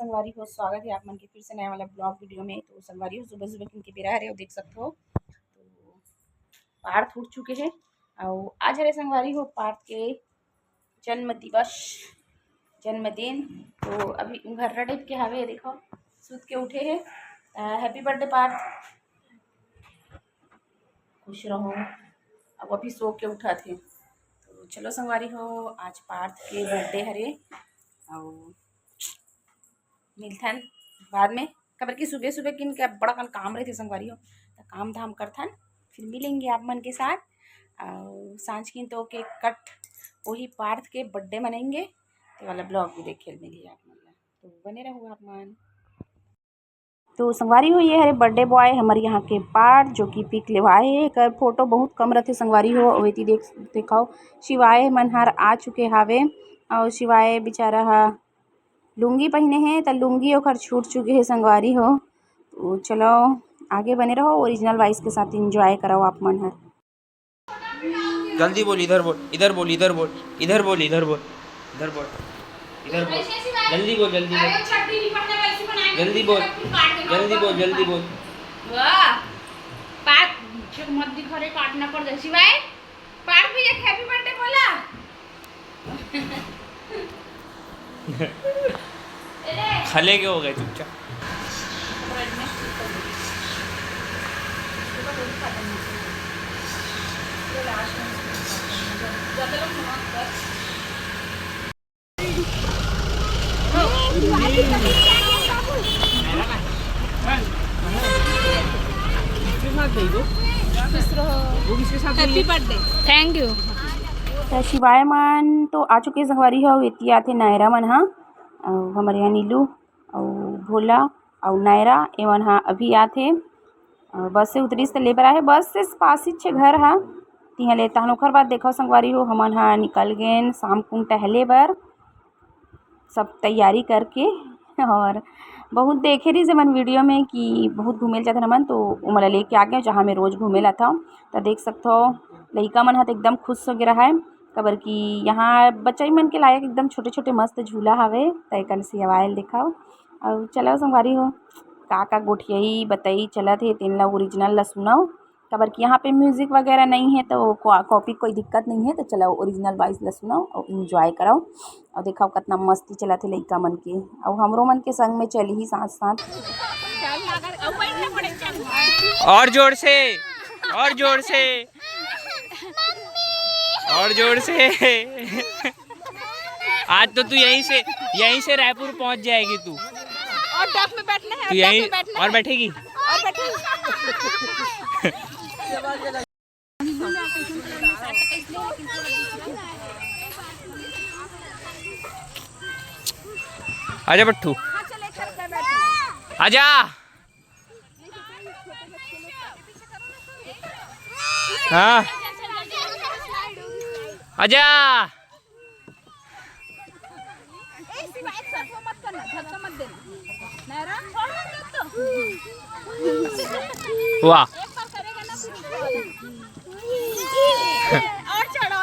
संगवारी हो, स्वागत है आप मन के फिर से नया वाला ब्लॉग वीडियो में। तो संगवारी हो सुबह सुबह किनके बेरा हरे देख सकते हो। तो पार्थ उठ चुके हैं और आज हरे संगवारी हो पार्थ के जन्मदिन। तो अभी घर टाइप के हवे देखो सुत के उठे हैं। हैप्पी बर्थडे पार्थ, खुश रहो। अब अभी सो के उठा थे। तो चलो संगवारी हो, आज पार्थ के बर्थडे हरे और मिलथन बाद में। कबर की सुबह सुबह किन के बड़ा कन काम रहे थे संगवारी हो, तो काम धाम करथन फिर मिलेंगे आप मन के साथ। और सांझ किन तो केक कट वही पार्थ के बर्थडे मनाएंगे, तो वाला ब्लॉग भी देखे मिली आप मन। तो बने रहो आप मन। तो संगवारी हो ये हरे बर्थडे बॉय हमारे यहाँ के पार्थ, जो कि पिक लेवाए है। कर फोटो बहुत कम रहते संगवारी हो। वेती देखाओ शिवाय मनहर आ चुके हावे और शिवाय बेचारा हा लुंगी पहने हैं, तो लुंगी ओखर छूट चुके हैं संगवारी हो। तो चलो आगे बने रहो, ओरिजिनल वॉइस के साथ एंजॉय करो आप मन हर। जल्दी बोल, इधर बोल, इधर बोल, इधर बोल, इधर बोल, इधर बोल, इधर बोल, इधर बोल, जल्दी बोल, जल्दी बोल, जल्दी बोल, जल्दी बोल, जल्दी बोल। पार्थ मत दिखा रे, काटना पड़ जाए शिवाय। पार्थ भी एक हैप्पी बर्थडे बोला। खले के हो गए चुपचाप। Happy birthday, thank you. तो शिवाय मन तो आ चुके संगवारी हो। वेती आथे नायरा मन हाँ, हमारे यहाँ नीलू और भोला और नायरा एमन हाँ अभी आथे। बस से उतरी से लेबर आए, बस से पास ही छे घर हाँ। तिहा ले तहन ओखर बाद देखो संगवारी हो हमन हाँ निकल गए शाम को टहले बर, सब तैयारी करके। और बहुत देखे रही से मन वीडियो में कि बहुत घूमे जाते हमन, तो उमला लेके आ गए जहाँ मैं रोज़ घूमे ला था। तो देख सकते हो लड़का मन हाथ एकदम खुश हो गया है। कबर की यहाँ बच्चा मन के लायक एकदम छोटे छोटे मस्त झूला हवे, तैकन से आवायल दिखाओ। और चलो संगवारी हो का गोठियाई बताई चला थे तेन ला ओरिजिनल ला सुनाओ। कबर की यहाँ पे म्यूज़िक वगैरह नहीं है तो कॉपी कोई दिक्कत नहीं है। तो चलो ओरिजिनल वॉइस ला सुनाओ और इन्जॉय कराओ। और देखा कितना मस्ती चला थे लड़का मन के, और हमरो मन के संग में चली ही साथ साथ। और जोर से, और जोर से, और जोर से। आज तो तू यहीं से रायपुर पहुंच जाएगी तू। और डॉक में बैठना है, तू यहीं और बैठेगी। और बैठेगी। आजा बट्टू, आजा। हाँ आजा। वाह और चढ़ो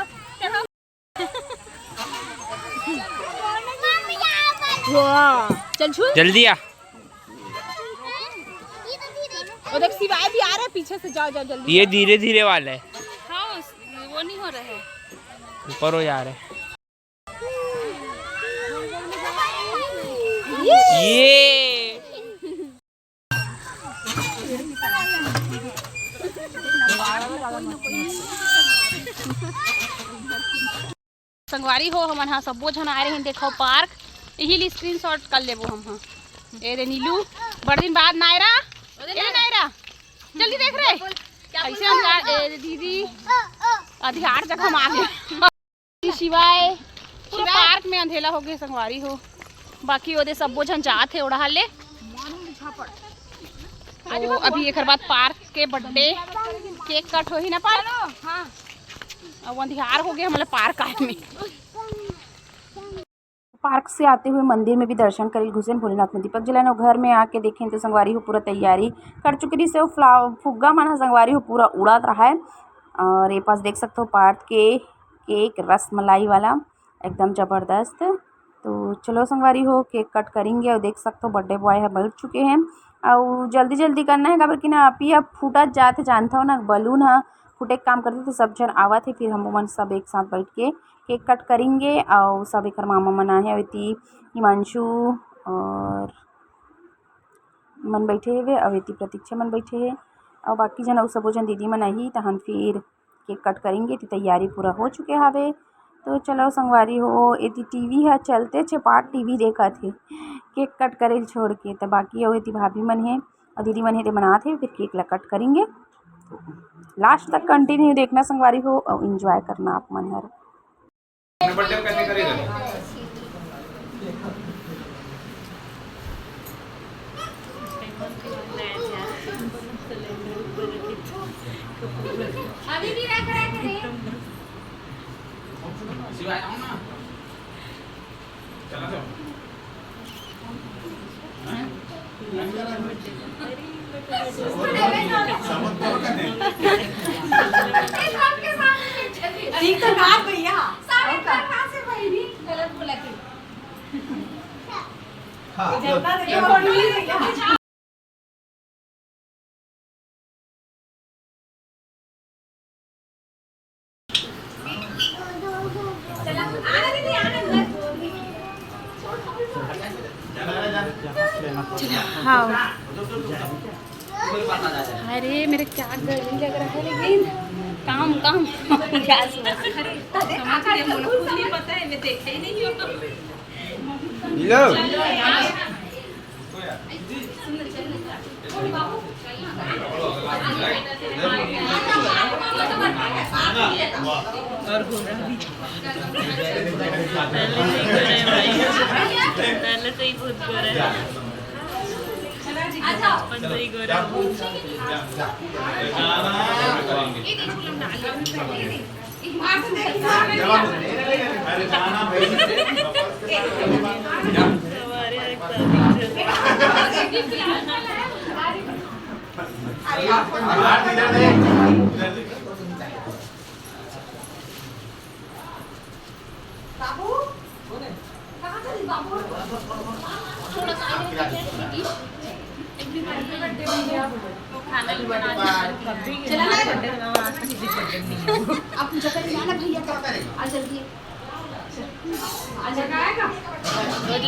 चल छू जल्दी आ। और देख शिवाय भी आ रहा है पीछे से, जाओ जाओ जल्दी। ये धीरे धीरे वाला है। हाँ वो नहीं हो रहा है, ऊपर हो जा रहे हैं। ये संगवारी हो हमन हाँ सबो झन आए रहे हैं। देखो पार्क यही स्क्रीनशॉट कर लेबो हम। हाँ ए रे नीलू बड़ दिन बाद नायरा, ए नायरा जल्दी देख रे कैसे हम ए दीदी अधिकार जगह हम आ गए। शिवाय पार्क में अंधेला हो गए संगवारी हो, बाकी ओदे सबो झन जात है ओढ़ा ले। तो अभी एक बाद पार्क के बर्थडे केक कट हो ही ना पार्क। हाँ अब अंधियार हो गया हमारे पार्क आए में। पार्क से आते हुए मंदिर में भी दर्शन कर घुसे भोलेनाथ में दीपक जलाने। घर में आके देखें तो संगवारी हो पूरा तैयारी कर चुकी थी। से फुग्गा माना संगवारी हो पूरा उड़ात रहा है। और ये पास देख सकते हो पार्थ के केक रस मलाई वाला एकदम ज़बरदस्त। तो चलो संगवारी हो केक कट करेंगे और देख सकते हो बर्थडे बॉय है बैठ चुके हैं और जल्दी जल्दी करना है काबर कि ना आप ही अब फूटा जाते जानता हो ना बलून है फूटे काम करते थे सब जन आवा थे फिर हम मन सब एक साथ बैठ के केक कट करेंगे और सब एक मामा मना है अवती हिमांशु और मन बैठे हुए अवती प्रतीक्षा मन बैठे है और बाकी जन और सबो जन दीदी मन आई तहन फिर केक कट करेंगे तो तैयारी पूरा हो चुके हवे। तो चलो संगवारी हो एती टीवी है चलते चपाट टीवी देखा थे केक कट करे छोड़ के तो बाकी और एती भाभी मन है और दीदी मन है ते मना थे फिर केक ला कट करेंगे। लास्ट तक कंटिन्यू देखना संगवारी हो और एंजॉय करना आप मन हर। बर्थडे कैसे करेगा? अभी भी रख रहे थे शिवाय आओ ना। चला जाओ। ठीक तो कहा भैया कहाँ से भाई गलत बोला कि हाँ अरे मेरे क्या गर्मी लग रहा है लेकिन काम काम गैस नहीं पता है मैं देखा ही नहीं पहले से ही बहुत गोरा है बचपन से ही गोरा रोज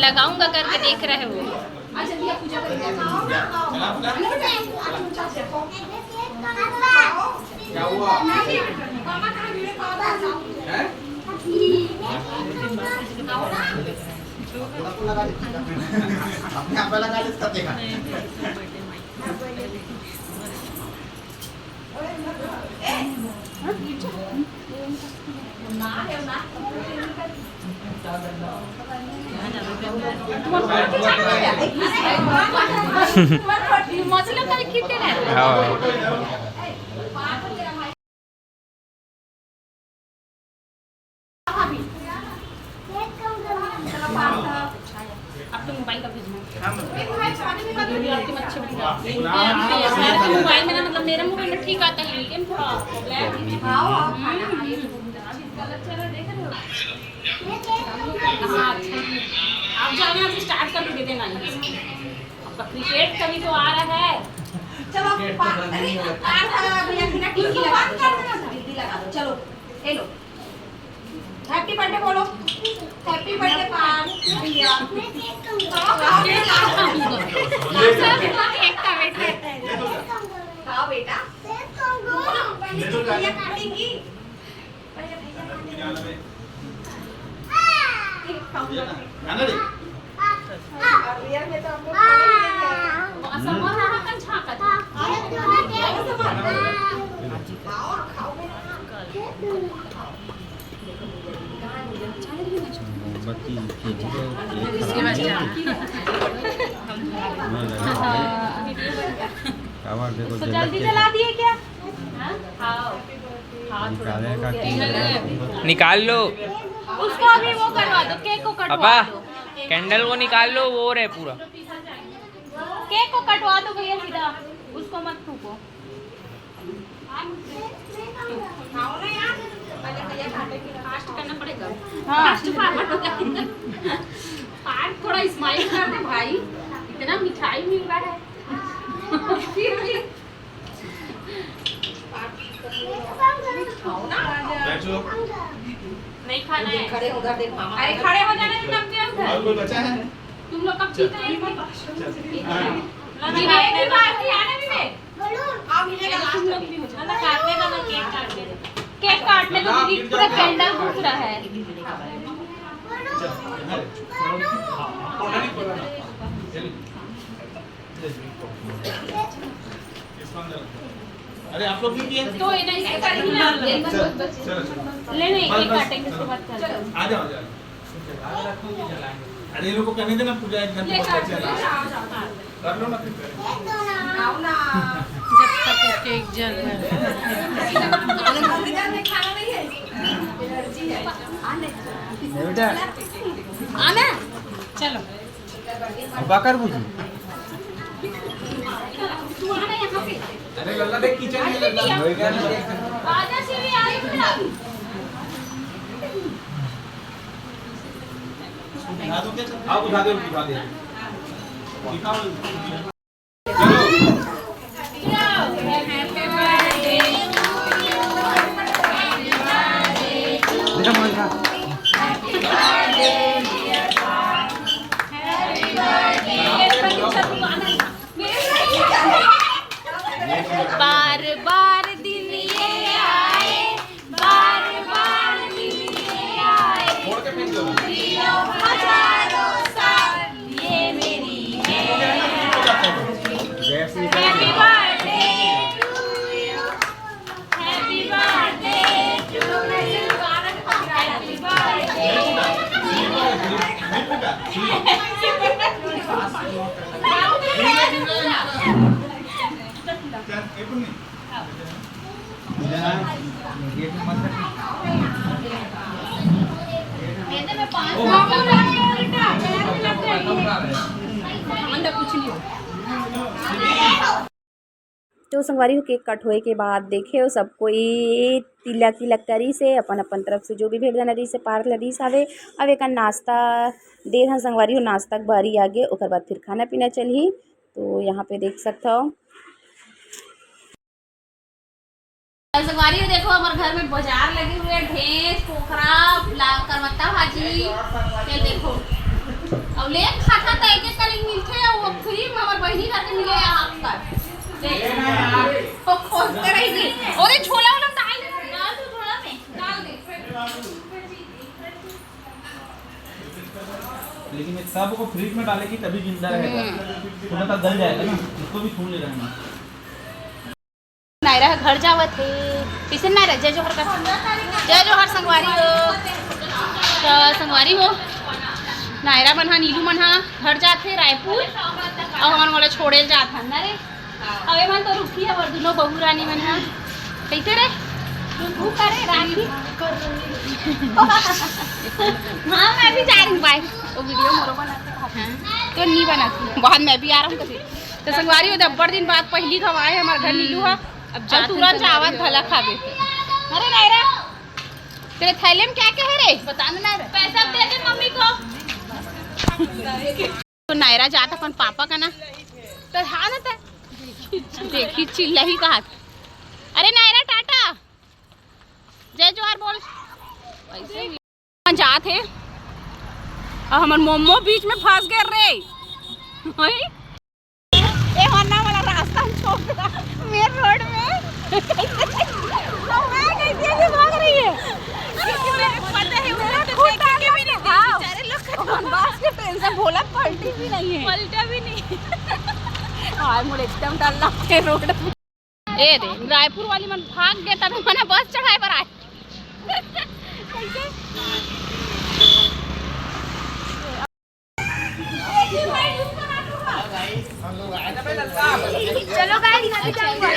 लगाऊंगा करके देख रहे हो क्या हुआ? अपने आप लगा ले सकते हैं। मतलब कभी कितने आपके मोबाइल का भेजना मोबाइल में ना मतलब मेरा मोबाइल में ठीक आता है लेकिन थोड़ा गलत चला देख रहे हो आप जाने आप स्टार्ट कर दे देना आपका क्रिकेट कभी तो आ रहा है चलो भैया टीवी लगा दो चलो हेलो हैप्पी बर्थडे बोलो हैप्पी बर्थडे पान भैया खाओ बेटा भैया काटेंगी तो जल्दी जला दिए क्या निकाल लो उसको अभी वो करवा दो केक को कटवा पापा दो कैंडल को निकाल लो वो रहे पूरा केक को कटवा दो भैया सीधा उसको मत फूको खाओ ना यार फास्ट करना पड़ेगा। हाँ पार्क थोड़ा स्माइल कर दे भाई, इतना मिठाई मिल रहा है। फिर भी बैठो। नहीं खाना है। खड़े हो उधर देख मामा। अरे खड़े हो जाना तुम लोग के और कोई बचा है? तुम लोग कब जीते हैं? केक काटने को दीदी पूरा कैंडल घुस रहा है। अरे आप लोग नहीं किए? तो ये नहीं करेंगे ना, ले नहीं केक काटेंगे उसके बाद कर। आ जाओ आ जाओ। अरे ये लोग को करने देना पूजा, एक घंटे बाद चला कर लो ना फिर आओ ना। जब तक केक जल रहा खाना नहीं है। बेटा आना। चलो बाकर बुझी। तू आना यहाँ पे। अरे लल्ला देख किचन में लल्ला आजा शिवी आई बेटा। उठा दो क्या? आप उठा दो उठा दे। दिखाओ। बार बार दिन ये आए, बार बार दिन ये आए, छोड़ के फेंक दो। हजारों साल ये मेरी है। Happy birthday to you, happy birthday to you, happy birthday. क्या एक नहीं? तो संगवारी हो केक कट होए के बाद देखे हो सब कोई तिलक तिलक करी से अपन अपन तरफ से जो भी भेड़ नदी से पार्क लदी सावे। अब एक नाश्ता दे हन संगवारी हो, नाश्ता के बारी आगे ओकर बाद फिर खाना पीना चलही। तो यहाँ पे देख सकते हो संगवारी हो, देखो हमारे घर में बाजार लगे हुए हैं, ढेंस पोखरा करमत्ता भाजी। ये देखो अब ले खाता था एक एक करी मिलते हैं, वो फ्री में हमारे बहनी करके मिले आपका। देखो खोज के रहेगी। अरे छोला वाला डाल दे थोड़ा में डाल दे। लेकिन ये सब को फ्रिज में डालेगी तभी जिंदा रहेगा, थोड़ा सा गल जाएगा ना, इसको भी छू ले रहना। नायरा घर जावत है किसे नायरा जय जोहर का जय जोहर संगवारी हो। तो संगवारी हो नायरा मनहा नीलू मनहा घर जाते रायपुर और हमारे वाले छोड़े जात हन ना रे। अबे मन तो रुकी है और दोनों बहू रानी मनहा कैसे रे तू करे रानी। हाँ मैं भी जा रही हूँ बाय वो वीडियो मोरो बनाते हैं तो नहीं बनाती बाद मैं भी आ रहा हूँ कभी। तो संगवारी हो जब दिन बाद पहली खवाए हमारे घर नीलू है। अब तुरंत चावल भला खाबे। अरे नायरा तेरे थैले में क्या क्या है रे बता ना नायरा। पैसा दे दे मम्मी को। तो नायरा जाता अपन पापा का ना तो हाँ ना देखी चिल्ला ही कहा। अरे नायरा टाटा जय जोहार बोल ऐसे जाते और हमारे मोमो बीच में फंस गए रे। ए होना वाला रास्ता हम छोड़ दिया मेन रोड में। तो मैं कैसे ऐसे भाग रही है क्योंकि मेरे पता है मेरा खुद आके भी नहीं था बेचारे लोग बस के टेंशन भोला पलटी भी नहीं है पलटा भी नहीं। हां मुझे एकदम डर लगे रोड पे। ए रे रायपुर वाली मन भाग गया तब मैंने बस चढ़ाए पर आए कैसे। चलो गाइस मैं भी जाऊंगा।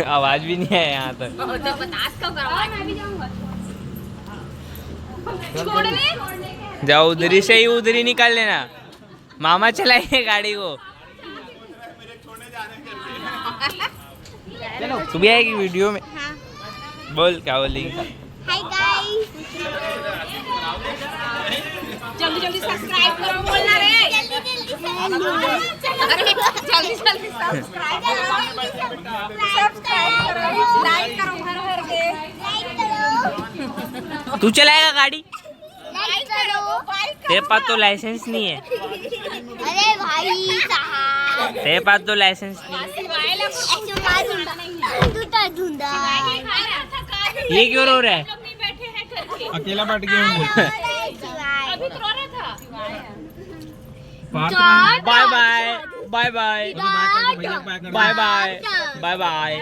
आवाज भी नहीं है यहाँ तक। तो बतास कब करवा मैं भी जाऊंगा। छोड़ने जाओ उधरी से ही उधरी निकाल लेना, मामा चलाइए गाड़ी को। तू भी आएगी वीडियो में? बोल क्या बोलेगी? हाय गाइस, जल्दी जल्दी सब्सक्राइब करो बोलना रे, जल्दी जल्दी सब्सक्राइब करो, लाइक करो भर भर के, लाइक करो। तू चलाएगा गाड़ी? लाइक करो, तेरे पास तो लाइसेंस नहीं है। अरे भाई साहब, तेरे पास तो लाइसेंस नहीं है। ये क्यों रो रहा है? अकेला बैठ गया हूँ। अभी तो रो रहा था। Bye bye bye bye bye bye bye bye.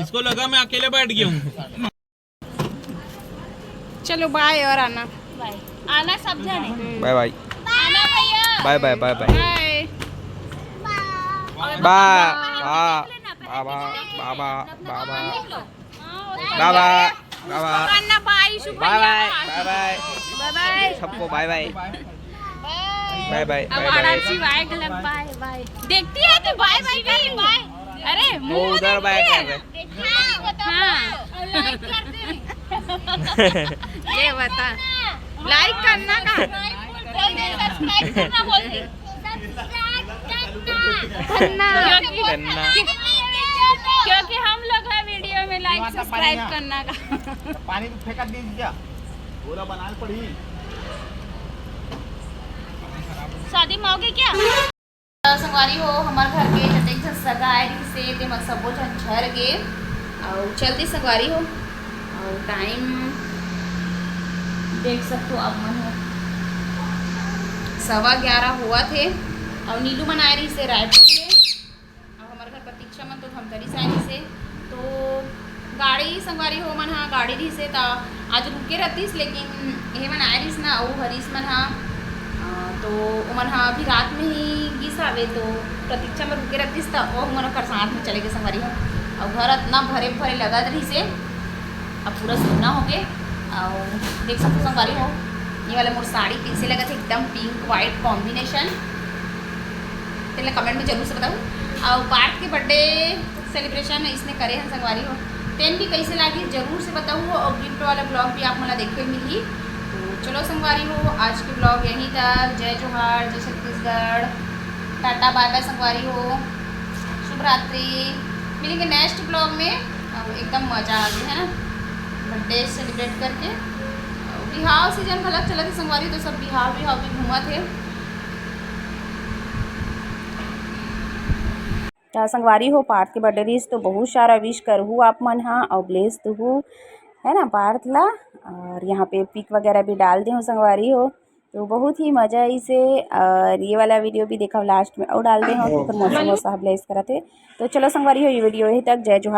इसको लगा मैं अकेले बैठ गया हूँ। चलो बाय और आना, आना सब जाने, बाय बाय आना भैया, bye bye bye bye bye bye बाबा बाबा बाबा बाबा बाबा अन्ना बाय शुभ bye bye bye bye bye bye सबको बाय बाय बाय बाय अब आराची बाय गलत बाय बाय देखती है तो बाय बाय कर बाय। अरे वो मुंह उधर बाय कर रहे। हाँ लाइक कर दे, ये बता लाइक करना का बोल दे, सब्सक्राइब करना बोल दे, करना क्योंकि हम लोग है वीडियो में लाइक सब्सक्राइब करना का। पानी फेंका दीजिए, बोला बनाल पड़ी। शादी में आओगे क्या? संगवारी हो हमारे घर के जतेक झन सगा आए से ते मन सबो झन झर गे और चलती संगवारी हो और टाइम देख सकते हो अब मन हो 11:15 हुआ थे और नीलू मन आए रही से रायपुर से और हमारे घर प्रतीक्षा मन तो धमतरी से आई से तो गाड़ी संगवारी हो मन हाँ गाड़ी रही से ता आज रुके रहतीस लेकिन ये मन आए रहीस ना वो हरीस मन हाँ तो उमन हाँ अभी रात में ही गिस आवे तो प्रतीक्षा में रुके रहतीस था वो मन कर साथ में चले गए संगवारी हो और घर इतना भरे भरे लगा रही से अब पूरा सोना हो गए और देख सकते संगवारी हो ये वाला मोर साड़ी कैसे लगा था एकदम पिंक वाइट कॉम्बिनेशन पहले कमेंट में जरूर से बताऊँ और पार्थ के बर्थडे सेलिब्रेशन इसने करे हैं संगवारी हो टेन भी कैसे लगी जरूर से बताऊँ और गिफ्ट वाला ब्लॉग भी आप मला देखे मिली। तो चलो संगवारी हो आज के ब्लॉग यहीं तक। जय जोहार, जय छत्तीसगढ़, टाटा बाय बाय संगवारी हो, शुभ रात्रि। मिलेंगे नेक्स्ट ब्लॉग में। एकदम मज़ा आ गया है ना बर्थडे सेलिब्रेट करके। बिहाव सीजन भलक चला थी संगवारी तो सब बिहाव भी घूमा थे। संगवारी हो पार्थ के बर्थडे रिस तो बहुत सारा विश करहूँ आप मन हाँ और ब्लेस हूँ है ना पार्थ ला और यहाँ पे पिक वगैरह भी डाल दे हूँ संगवारी हो तो बहुत ही मज़ा इसे और ये वाला वीडियो भी देखा लास्ट में और डाल दे हूँ तो फिर मौसम ब्लेस करा थे। तो चलो संगवारी हो ये वीडियो यही तक। जय जोहार।